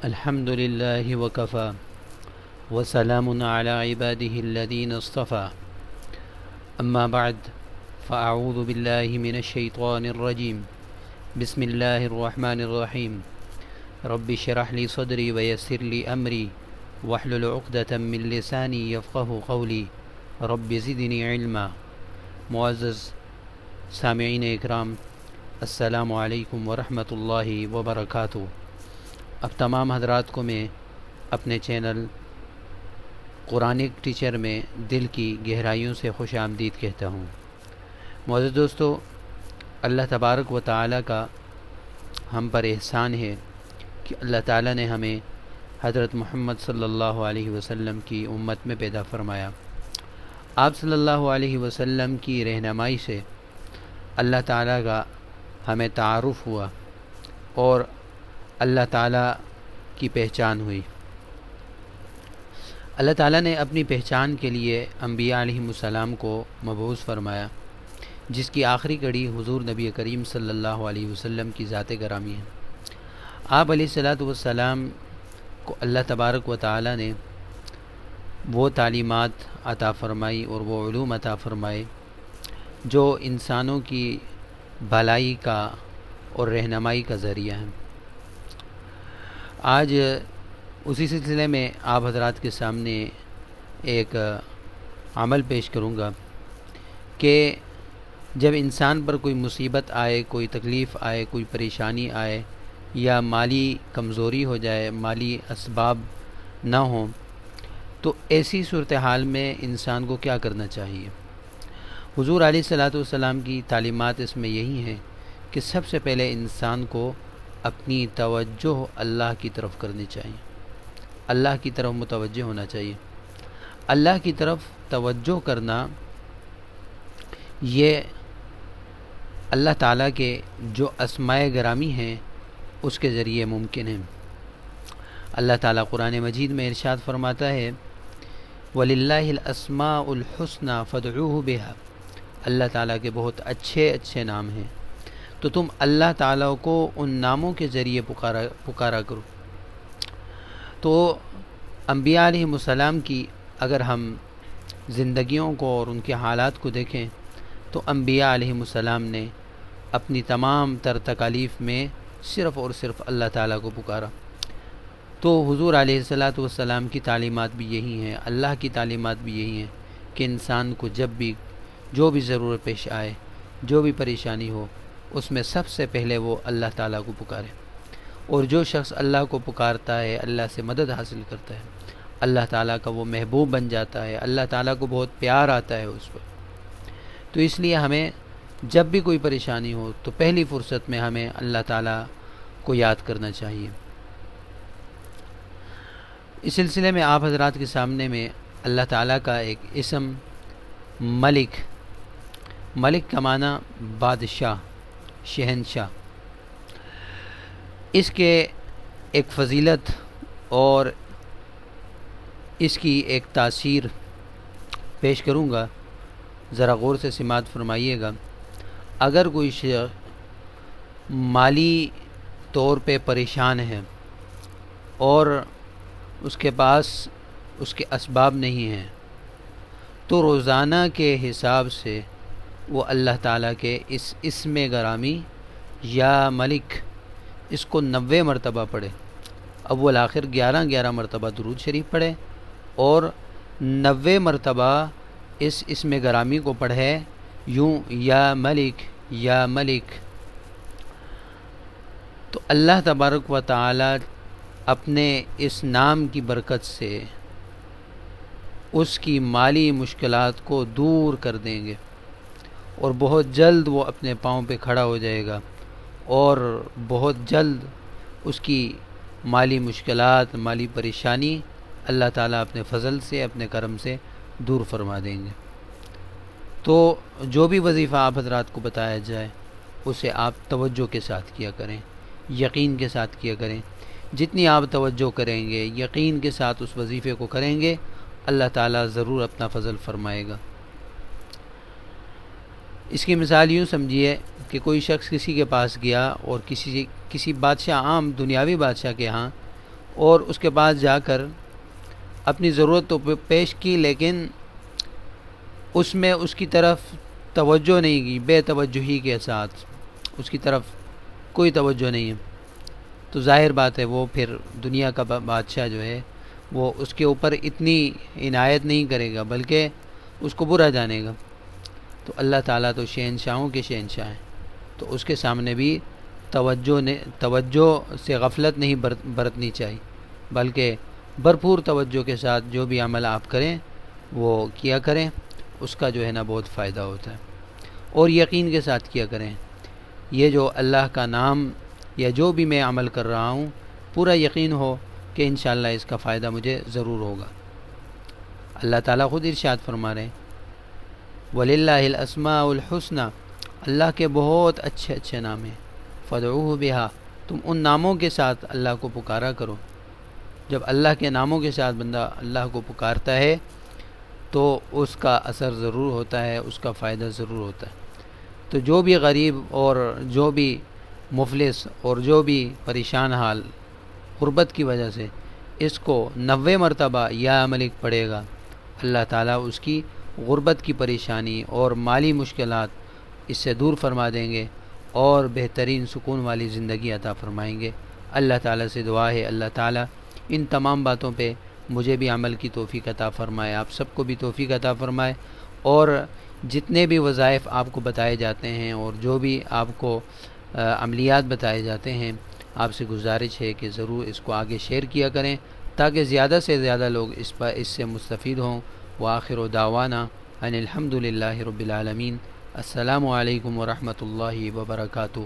الحمد لله وكفى وسلام على عباده الذين اصطفى أما بعد فأعوذ بالله من الشيطان الرجيم بسم الله الرحمن الرحيم رب اشرح لي صدري ويسر لي أمري واحلل عقدة من لساني يفقه قولي رب زدني علما۔ معزز سامعین اکرام، السلام علیکم ورحمۃ اللہ وبرکاتہ۔ اب تمام حضرات کو میں اپنے چینل قرآنک ٹیچر میں دل کی گہرائیوں سے خوش آمدید کہتا ہوں۔ معزز دوستو، اللہ تبارک و تعالی کا ہم پر احسان ہے کہ اللہ تعالی نے ہمیں حضرت محمد صلی اللہ علیہ وسلم کی امت میں پیدا فرمایا۔ آپ صلی اللہ علیہ وسلم کی رہنمائی سے اللہ تعالیٰ کا ہمیں تعارف ہوا اور اللہ تعالیٰ کی پہچان ہوئی۔ اللہ تعالیٰ نے اپنی پہچان کے لیے انبیاء علیہم السلام کو مبعوث فرمایا، جس کی آخری کڑی حضور نبی کریم صلی اللہ علیہ وسلم کی ذات گرامی ہے۔ آپ علیہ الصلاۃ والسلام کو اللہ تبارک و تعالیٰ نے وہ تعلیمات عطا فرمائی اور وہ علوم عطا فرمائے جو انسانوں کی بھلائی کا اور رہنمائی کا ذریعہ ہے۔ آج اسی سلسلے میں آپ حضرات کے سامنے ایک عمل پیش کروں گا کہ جب انسان پر کوئی مصیبت آئے، کوئی تکلیف آئے، کوئی پریشانی آئے یا مالی کمزوری ہو جائے، مالی اسباب نہ ہوں، تو ایسی صورتحال میں انسان کو کیا کرنا چاہیے؟ حضور علیہ الصلاۃ والسلام کی تعلیمات اس میں یہی ہیں کہ سب سے پہلے انسان کو اپنی توجہ اللہ کی طرف کرنی چاہیے، اللہ کی طرف متوجہ ہونا چاہیے۔ اللہ کی طرف توجہ کرنا یہ اللہ تعالیٰ کے جو اسماء گرامی ہیں اس کے ذریعے ممکن ہے۔ اللہ تعالیٰ قرآن مجید میں ارشاد فرماتا ہے وَلِلَّهِ الْأَسْمَاءُ الْحُسْنَى فَادْعُوهُ بِهَا۔ اللہ تعالیٰ کے بہت اچھے اچھے نام ہیں، تو تم اللہ تعالیٰ کو ان ناموں کے ذریعے پکارا کرو۔ تو انبیاء علیہ السلام کی اگر ہم زندگیوں کو اور ان کے حالات کو دیکھیں تو انبیاء علیہ السلام نے اپنی تمام تر تکالیف میں صرف اور صرف اللہ تعالیٰ کو پکارا۔ تو حضور علیہ الصلاۃ والسلام کی تعلیمات بھی یہی ہیں، اللہ کی تعلیمات بھی یہی ہیں کہ انسان کو جب بھی جو بھی ضرورت پیش آئے، جو بھی پریشانی ہو، اس میں سب سے پہلے وہ اللہ تعالیٰ کو پکارے۔ اور جو شخص اللہ کو پکارتا ہے، اللہ سے مدد حاصل کرتا ہے، اللہ تعالیٰ کا وہ محبوب بن جاتا ہے، اللہ تعالیٰ کو بہت پیار آتا ہے اس پر۔ تو اس لیے ہمیں جب بھی کوئی پریشانی ہو تو پہلی فرصت میں ہمیں اللہ تعالیٰ کو یاد کرنا چاہیے۔ اس سلسلے میں آپ حضرات کے سامنے میں اللہ تعالیٰ کا ایک اسم ملک، ملک کا معنی بادشاہ، شہنشاہ، اس کے ایک فضیلت اور اس کی ایک تاثیر پیش کروں گا، ذرا غور سے سماعت فرمائیے گا۔ اگر کوئی شخص مالی طور پہ پریشان ہے اور اس کے پاس اس کے اسباب نہیں ہیں، تو روزانہ کے حساب سے وہ اللہ تعالیٰ کے اس اسم گرامی یا ملک اس کو 90 مرتبہ پڑھے، اول آخر 11 مرتبہ درود شریف پڑھے اور 90 مرتبہ اس اسم گرامی کو پڑھے یوں یا ملک یا ملک۔ تو اللہ تبارک و تعالی اپنے اس نام کی برکت سے اس کی مالی مشکلات کو دور کر دیں گے اور بہت جلد وہ اپنے پاؤں پہ کھڑا ہو جائے گا اور بہت جلد اس کی مالی مشکلات، مالی پریشانی اللہ تعالیٰ اپنے فضل سے، اپنے کرم سے دور فرما دیں گے۔ تو جو بھی وظیفہ آپ حضرات کو بتایا جائے اسے آپ توجہ کے ساتھ کیا کریں، یقین کے ساتھ کیا کریں۔ جتنی آپ توجہ کریں گے، یقین کے ساتھ اس وظیفے کو کریں گے، اللہ تعالیٰ ضرور اپنا فضل فرمائے گا۔ اس کی مثال یوں سمجھیے کہ کوئی شخص کسی کے پاس گیا اور کسی بادشاہ، عام دنیاوی بادشاہ کے ہاں اور اس کے بعد جا کر اپنی ضرورت تو پیش کی، لیکن اس میں اس کی طرف توجہ نہیں کی، بے توجہی کے ساتھ اس کی طرف کوئی توجہ نہیں ہے، تو ظاہر بات ہے وہ پھر دنیا کا بادشاہ جو ہے وہ اس کے اوپر اتنی عنایت نہیں کرے گا، بلکہ اس کو برا جانے گا۔ تو اللہ تعالیٰ تو شہنشاہوں کے شہنشاہ ہیں، تو اس کے سامنے بھی توجہ سے غفلت نہیں برتنی چاہیے، بلکہ بھرپور توجہ کے ساتھ جو بھی عمل آپ کریں وہ کیا کریں، اس کا جو ہے نا بہت فائدہ ہوتا ہے، اور یقین کے ساتھ کیا کریں۔ یہ جو اللہ کا نام یا جو بھی میں عمل کر رہا ہوں، پورا یقین ہو کہ انشاءاللہ اس کا فائدہ مجھے ضرور ہوگا۔ اللہ تعالیٰ خود ارشاد فرما رہے ہیں وَلِلَّهِ الْأَسْمَاءُ الْحُسْنَى، اللہ کے بہت اچھے اچھے نام ہیں، فَادْعُوهُ بِهَا، تم ان ناموں کے ساتھ اللہ کو پکارا کرو۔ جب اللہ کے ناموں کے ساتھ بندہ اللہ کو پکارتا ہے تو اس کا اثر ضرور ہوتا ہے، اس کا فائدہ ضرور ہوتا ہے۔ تو جو بھی غریب اور جو بھی مفلس اور جو بھی پریشان حال غربت کی وجہ سے اس کو 90 مرتبہ یا ملک پڑھے گا، اللہ تعالیٰ اس کی غربت کی پریشانی اور مالی مشکلات اس سے دور فرما دیں گے اور بہترین سکون والی زندگی عطا فرمائیں گے۔ اللہ تعالیٰ سے دعا ہے اللہ تعالیٰ ان تمام باتوں پہ مجھے بھی عمل کی توفیق عطا فرمائے، آپ سب کو بھی توفیق عطا فرمائے، اور جتنے بھی وظائف آپ کو بتائے جاتے ہیں اور جو بھی آپ کو عملیات بتائے جاتے ہیں، آپ سے گزارش ہے کہ ضرور اس کو آگے شیئر کیا کریں تاکہ زیادہ سے زیادہ لوگ اس سے مستفید ہوں۔ وآخر دعوانا ان الحمد للہ رب العالمین۔ السلام علیکم ورحمۃ اللہ وبرکاتہ۔